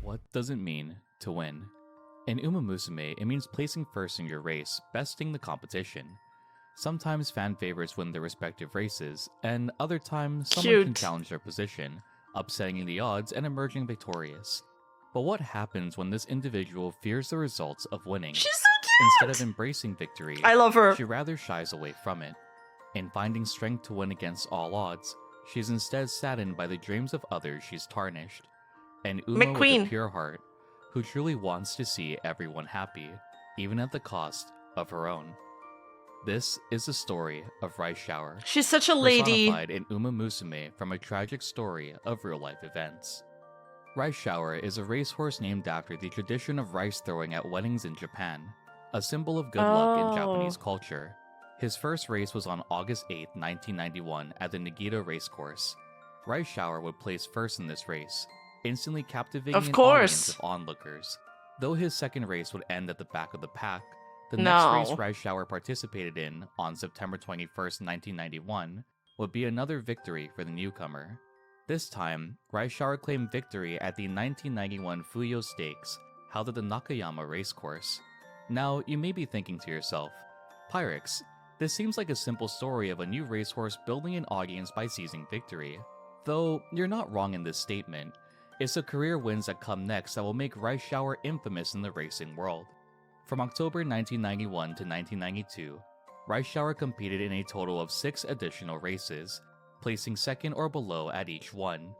What does it mean to win? In Uma Musume, it means placing first in your race, besting the competition. Sometimes fan favorites win their respective races, and other times someone can challenge their position, upsetting the odds and emerging victorious. But what happens when this individual fears the results of winning? She's so cute! Instead of embracing victory, I love her. She rather shies away from it. In finding strength to win against all odds, she's instead saddened by the dreams of others she's tarnished. And Uma with a pure heart, who truly wants to see everyone happy, even at the cost of her own. This is the story of Rice Shower. She's such a lady. Personified in Uma Musume from a tragic story of real-life events. Rice Shower is a racehorse named after the tradition of rice throwing at weddings in Japan, a symbol of good luck in Japanese culture. His first race was on August 8, 1991 at the Nagito racecourse. Rice Shower would place first in this race, instantly captivating an audience of onlookers. Though his second race would end at the back of the pack, the next race Rice Shower participated in on September 21, 1991, would be another victory for the newcomer. This time, Rice Shower claimed victory at the 1991 Fuyo Stakes, held at the Nakayama racecourse. Now, you may be thinking to yourself, Pyrex, this seems like a simple story of a new racehorse building an audience by seizing victory. Though, you're not wrong in this statement. It's the career wins that come next that will make Rice Shower infamous in the racing world. From October 1991 to 1992, Rice Shower competed in a total of 6 additional races, placing second or below at each one.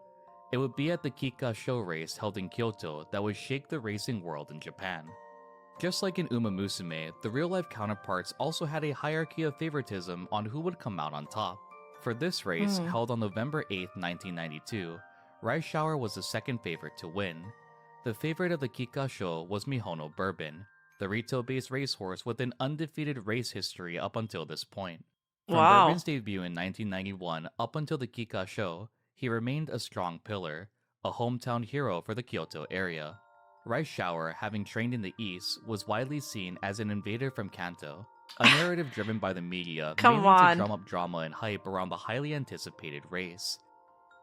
It would be at the Kika show race held in Kyoto that would shake the racing world in Japan. Just like in Uma Musume, the real-life counterparts also had a hierarchy of favoritism on who would come out on top. For this race, held on November 8, 1992, Rice Shower was the second favorite to win. The favorite of the Kika show was Mihono Bourbon, the Rito-based racehorse with an undefeated race history up until this point. From Bourbon's debut in 1991 up until the Kika show, he remained a strong pillar, a hometown hero for the Kyoto area. Rice Shower, having trained in the East, was widely seen as an invader from Kanto, a narrative driven by the media mainly to drum up drama and hype around the highly anticipated race.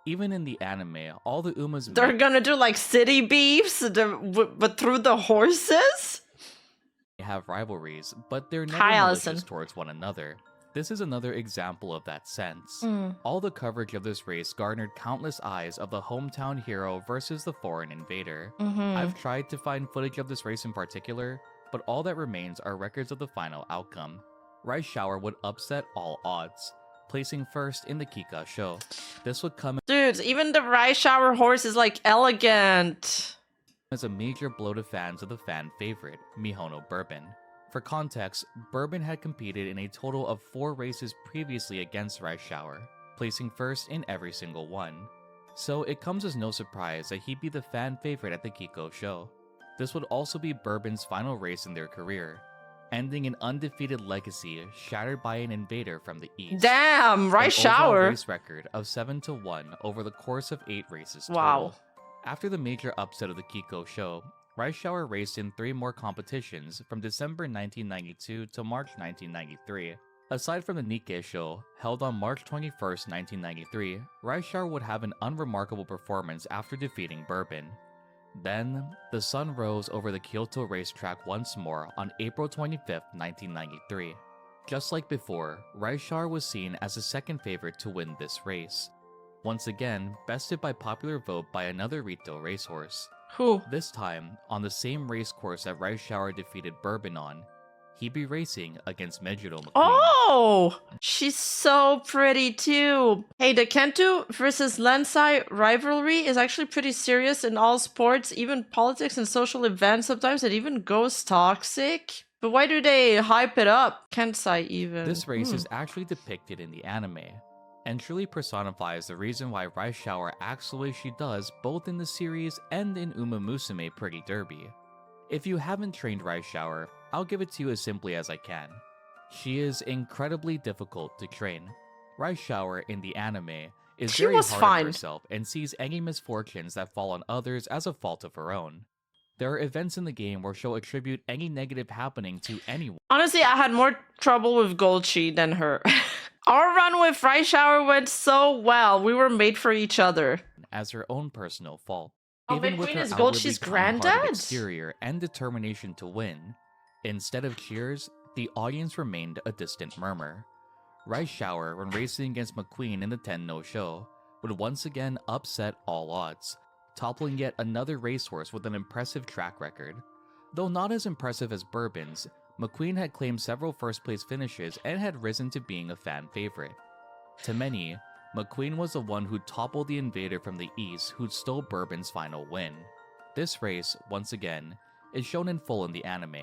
Even in the anime, all the Umas... They're gonna do like city beefs, but through the horses? Have rivalries, but they're never malicious towards one another. This is another example of that sense. All the coverage of this race garnered countless eyes of the hometown hero versus the foreign invader. I've tried to find footage of this race in particular, but all that remains are records of the final outcome. Rice Shower would upset all odds, placing first in the Kika show. This would come... Dudes, even the Rice Shower horse is like elegant. ...as a major blow to fans of the fan favorite, Mihono Bourbon. For context, Bourbon had competed in a total of 4 races previously against Rice Shower, placing first in every single one. So it comes as no surprise that he'd be the fan favorite at the Kiko show. This would also be Bourbon's final race in their career, ending an undefeated legacy shattered by an invader from the East. Damn, Rice Shower! An race record of 7-1 over the course of 8 races total. After the major upset of the Kiko show, Rice Shower raced in 3 more competitions from December 1992 to March 1993. Aside from the Nikkei show, held on March 21, 1993, Rice Shower would have an unremarkable performance after defeating Bourbon. Then, the sun rose over the Kyoto racetrack once more on April 25, 1993. Just like before, Rice Shower was seen as the second favorite to win this race. Once again, bested by popular vote by another Rito racehorse. Who? This time, on the same race course that Rice Shower defeated Bourbon on, he'd be racing against Mejiro McQueen. Oh! She's so pretty too! Hey, the Kento versus Lensai rivalry is actually pretty serious in all sports, even politics and social events. Sometimes it even goes toxic. But why do they hype it up? Kensai even. This race is actually depicted in the anime, and truly personifies the reason why Rice Shower acts the way she does both in the series and in Uma Musume Pretty Derby. If you haven't trained Rice Shower, I'll give it to you as simply as I can. She is incredibly difficult to train. Rice Shower in the anime is very hard on herself and sees any misfortunes that fall on others as a fault of her own. There are events in the game where she'll attribute any negative happening to anyone. Honestly, I had more trouble with Golchi than her. Our run with Rice Shower went so well. We were made for each other. As her own personal fault. Oh, Even with McQueen her is gold. outwardly She's kind-hearted granddad? exterior and determination to win, instead of cheers, the audience remained a distant murmur. Rice Shower, when racing against McQueen in the 10 no show, would once again upset all odds, toppling yet another racehorse with an impressive track record. Though not as impressive as Bourbon's, McQueen had claimed several first-place finishes and had risen to being a fan favorite. To many, McQueen was the one who toppled the invader from the east who stole Bourbon's final win. This race, once again, is shown in full in the anime.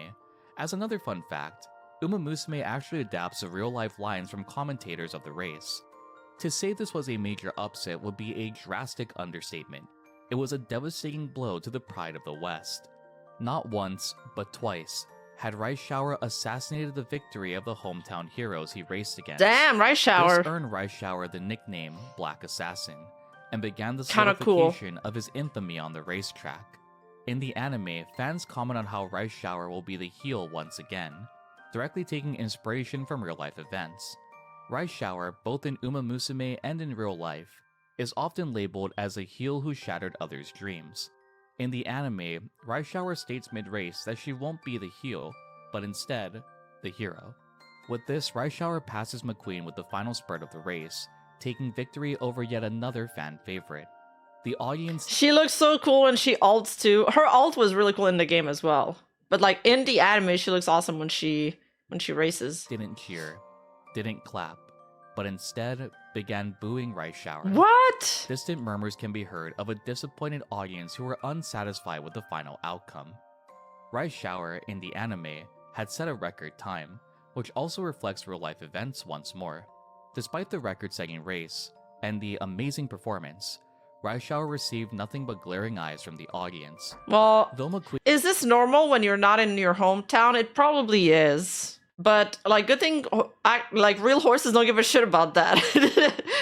As another fun fact, Uma Musume actually adapts the real-life lines from commentators of the race. To say this was a major upset would be a drastic understatement. It was a devastating blow to the pride of the West. Not once, but twice, had Rice Shower assassinated the victory of the hometown heroes he raced against. Damn, Rice Shower. This earned Rice Shower the nickname Black Assassin, and began the Kinda cool. solidification of his infamy on the racetrack. In the anime, fans comment on how Rice Shower will be the heel once again, directly taking inspiration from real-life events. Rice Shower, both in Uma Musume and in real life, is often labeled as a heel who shattered others' dreams. In the anime, Rice Shower states mid-race that she won't be the heel, but instead, the hero. With this, Rice Shower passes McQueen with the final spurt of the race, taking victory over yet another fan favorite. The audience... She looks so cool when she ults too. Her ult was really cool in the game as well. But like in the anime, she looks awesome when she races. Didn't cheer, didn't clap, but instead began booing Rice Shower. What? Distant murmurs can be heard of a disappointed audience who were unsatisfied with the final outcome. Rice Shower, in the anime, had set a record time, which also reflects real-life events once more. Despite the record-setting race, and the amazing performance, Rice Shower received nothing but glaring eyes from the audience. Well, Though McQueen... is this normal when you're not in your hometown? It probably is. But, like, good thing, like, real horses don't give a shit about that.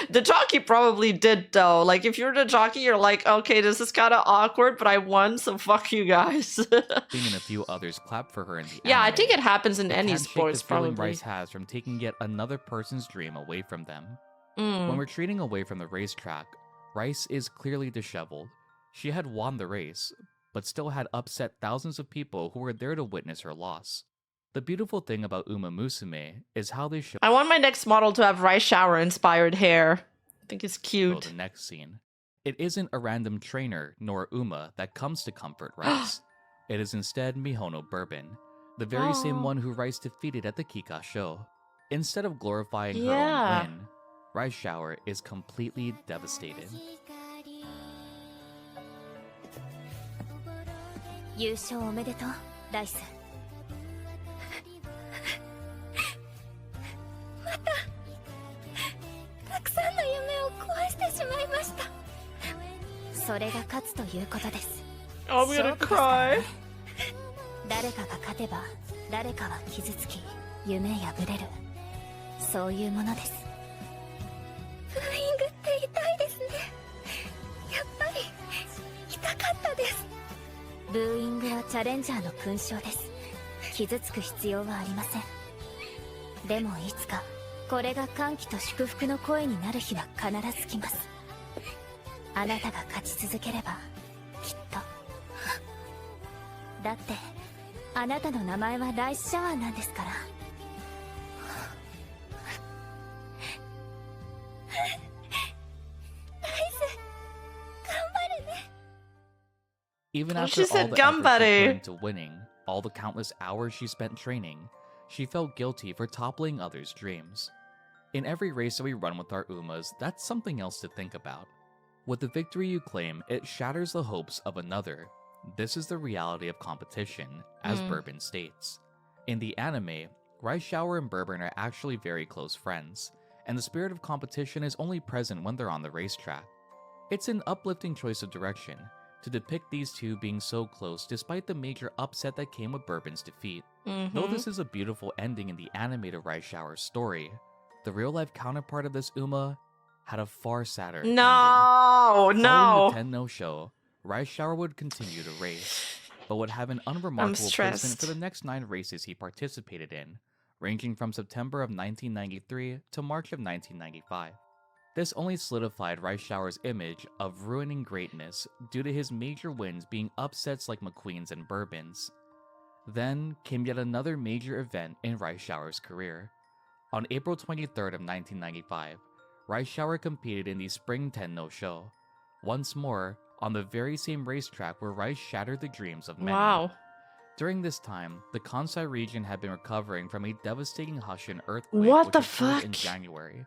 The jockey probably did, though. Like, if you're the jockey, you're like, okay, this is kind of awkward, but I won, so fuck you guys. and a few others clap for her in the Yeah, anime. I think it happens in They any can't shake sports, the feeling probably. Rice has from taking yet another person's dream away from them. Mm. When retreating away from the racetrack, Rice is clearly disheveled. She had won the race, but still had upset thousands of people who were there to witness her loss. The beautiful thing about Uma Musume is how they show I want my next model to have Rice Shower inspired hair. I think it's cute. the next scene. It isn't a random trainer nor Uma that comes to comfort Rice. It is instead Mihono Bourbon, the very same one who Rice defeated at the Kika show. Instead of glorifying her own win, Rice Shower is completely devastated. 優勝おめでとう、ライス。またたくさんの夢を壊してしまいました。それが勝つということです。I'm gonna cry. 誰かが勝てば誰かは傷つき、夢破れる。そういうものです。ブーイングって痛いですね。やっぱり痛かったです。ブーイングはチャレンジャーの勲章です。傷つく必要はありません。でもいつかこれが歓喜と祝福の声になる日は必ず来ます。あなたが勝ち続ければきっと。だってあなたの名前はライスシャワーなんですから。Even Oh, after she all said the effort she put "Gambare." into winning, all the countless hours she spent training, she felt guilty for toppling others' dreams. In every race that we run with our Umas, that's something else to think about. With the victory you claim, it shatters the hopes of another. This is the reality of competition, as Bourbon states. In the anime, Rice Shower and Bourbon are actually very close friends, and the spirit of competition is only present when they're on the racetrack. It's an uplifting choice of direction to depict these two being so close despite the major upset that came with Bourbon's defeat. Though this is a beautiful ending in the animated Rice Shower story, the real-life counterpart of this Uma had a far sadder ending. No, Following no. the 10 no show, Rice Shower would continue to race, but would have an unremarkable placement stressed. for the next 9 races he participated in, ranging from September of 1993 to March of 1995. This only solidified Reischauer's image of ruining greatness due to his major wins being upsets like McQueen's and Bourbon's. Then came yet another major event in Reischauer's career. On April 23rd of 1995, Reischauer competed in the Spring Tenno show, once more on the very same racetrack where Rice shattered the dreams of many. Wow. During this time, the Kansai region had been recovering from a devastating Hushin earthquake What the which occurred in fuck? January.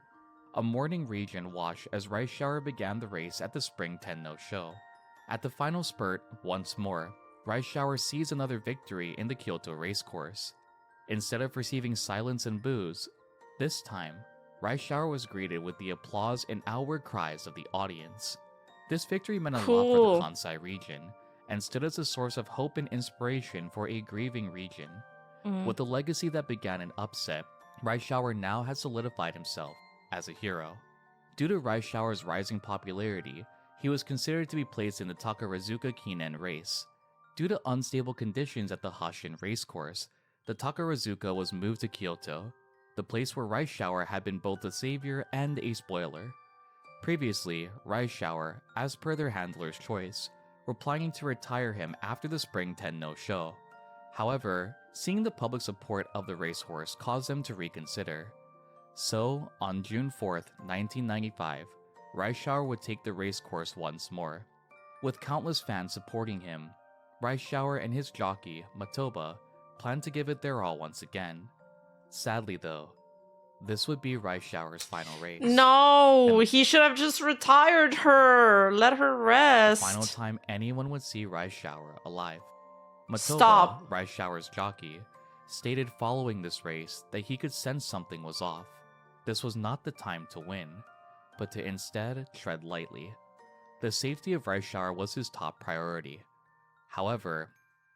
A mourning region watched as Reischauer began the race at the Spring Tenno show. At the final spurt, once more, Reischauer seized another victory in the Kyoto racecourse. Instead of receiving silence and boos, this time, Reischauer was greeted with the applause and outward cries of the audience. This victory meant a lot for Cool. the Kansai region, and stood as a source of hope and inspiration for a grieving region. With a legacy that began an upset, Reischauer now has solidified himself as a hero. Due to Reischauer's rising popularity, he was considered to be placed in the Takarazuka Kinen race. Due to unstable conditions at the Hushin racecourse, the Takarazuka was moved to Kyoto, the place where Reischauer had been both a savior and a spoiler. Previously, Reischauer, as per their handler's choice, were planning to retire him after the Spring Tenno show. However, seeing the public support of the racehorse caused them to reconsider. So, on June 4th, 1995, Reischauer would take the racecourse once more. With countless fans supporting him, Reischauer and his jockey, Matoba, planned to give it their all once again. Sadly though, this would be Reischauer's final race. No, And- he should have just retired her. Let her rest. Final time anyone would see Reischauer alive. Matoba, Stop. Reischauer's jockey, stated following this race that he could sense something was off. This was not the time to win, but to instead tread lightly. The safety of Reischauer was his top priority. However,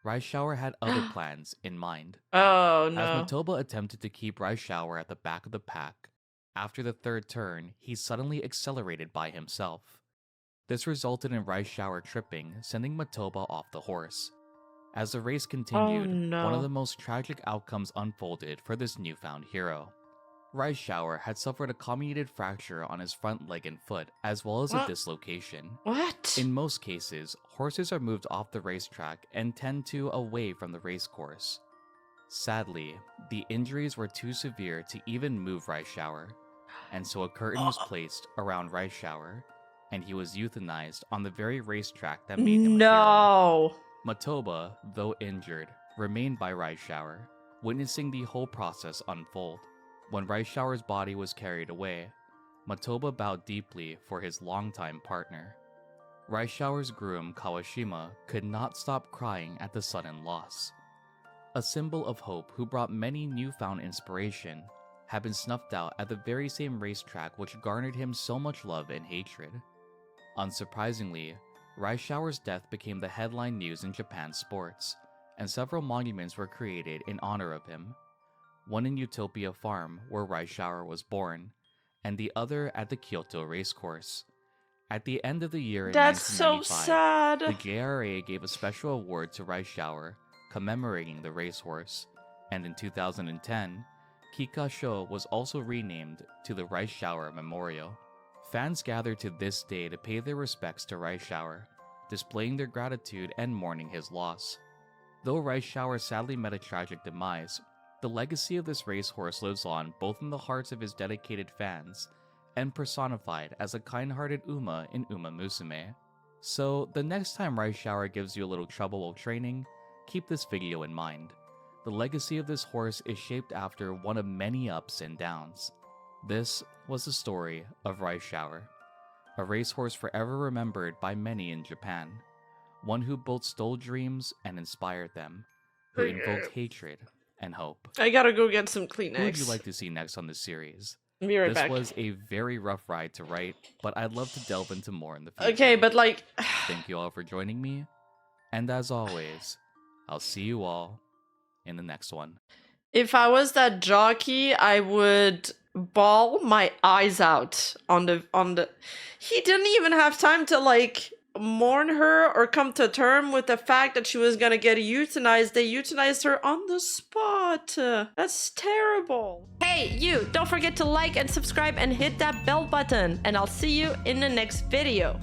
Reischauer had other plans in mind. Oh As no. Matoba attempted to keep Reischauer at the back of the pack, after the third turn, he suddenly accelerated by himself. This resulted in Reischauer tripping, sending Matoba off the horse. As the race continued, no. one of the most tragic outcomes unfolded for this newfound hero. Reischauer had suffered a comminuted fracture on his front leg and foot, as well as a What? dislocation. What? In most cases, horses are moved off the racetrack and tend to away from the racecourse. Sadly, the injuries were too severe to even move Reischauer, and so a curtain was placed around Reischauer, and he was euthanized on the very racetrack that made him a hero. No. Matoba, though injured, remained by Reischauer, witnessing the whole process unfold. When Reischauer's body was carried away, Matoba bowed deeply for his longtime partner. Reischauer's groom, Kawashima, could not stop crying at the sudden loss. A symbol of hope who brought many newfound inspiration, had been snuffed out at the very same racetrack which garnered him so much love and hatred. Unsurprisingly, Reischauer's death became the headline news in Japan's sports, and several monuments were created in honor of him. One in Utopia Farm, where Reischauer was born, and the other at the Kyoto racecourse. At the end of the year in That's so 1995, sad. the JRA gave a special award to Reischauer, commemorating the racehorse, and in 2010, Kikasho was also renamed to the Reischauer Memorial. Fans gathered to this day to pay their respects to Reischauer, displaying their gratitude and mourning his loss. Though Reischauer sadly met a tragic demise, the legacy of this racehorse lives on both in the hearts of his dedicated fans and personified as a kind-hearted Uma in Uma Musume. So, the next time Reischauer gives you a little trouble while training, keep this video in mind. The legacy of this horse is shaped after one of many ups and downs. This was the story of Reischauer, a racehorse forever remembered by many in Japan, one who both stole dreams and inspired them, who invoked hatred and hope. I gotta go get some Who would Kleenex. you like to see next on this series? Be right This back. was a very rough ride to write, but I'd love to delve into more in the future. Okay, but like, Thank you all for joining me, and as always, I'll see you all in the next one. if I was that jockey, I would bawl my eyes out on the. He didn't even have time to like mourn her or come to term with the fact that she was gonna get euthanized. They euthanized her on the spot. That's terrible. Hey, you, don't forget to like and subscribe and hit that bell button. And I'll see you in the next video.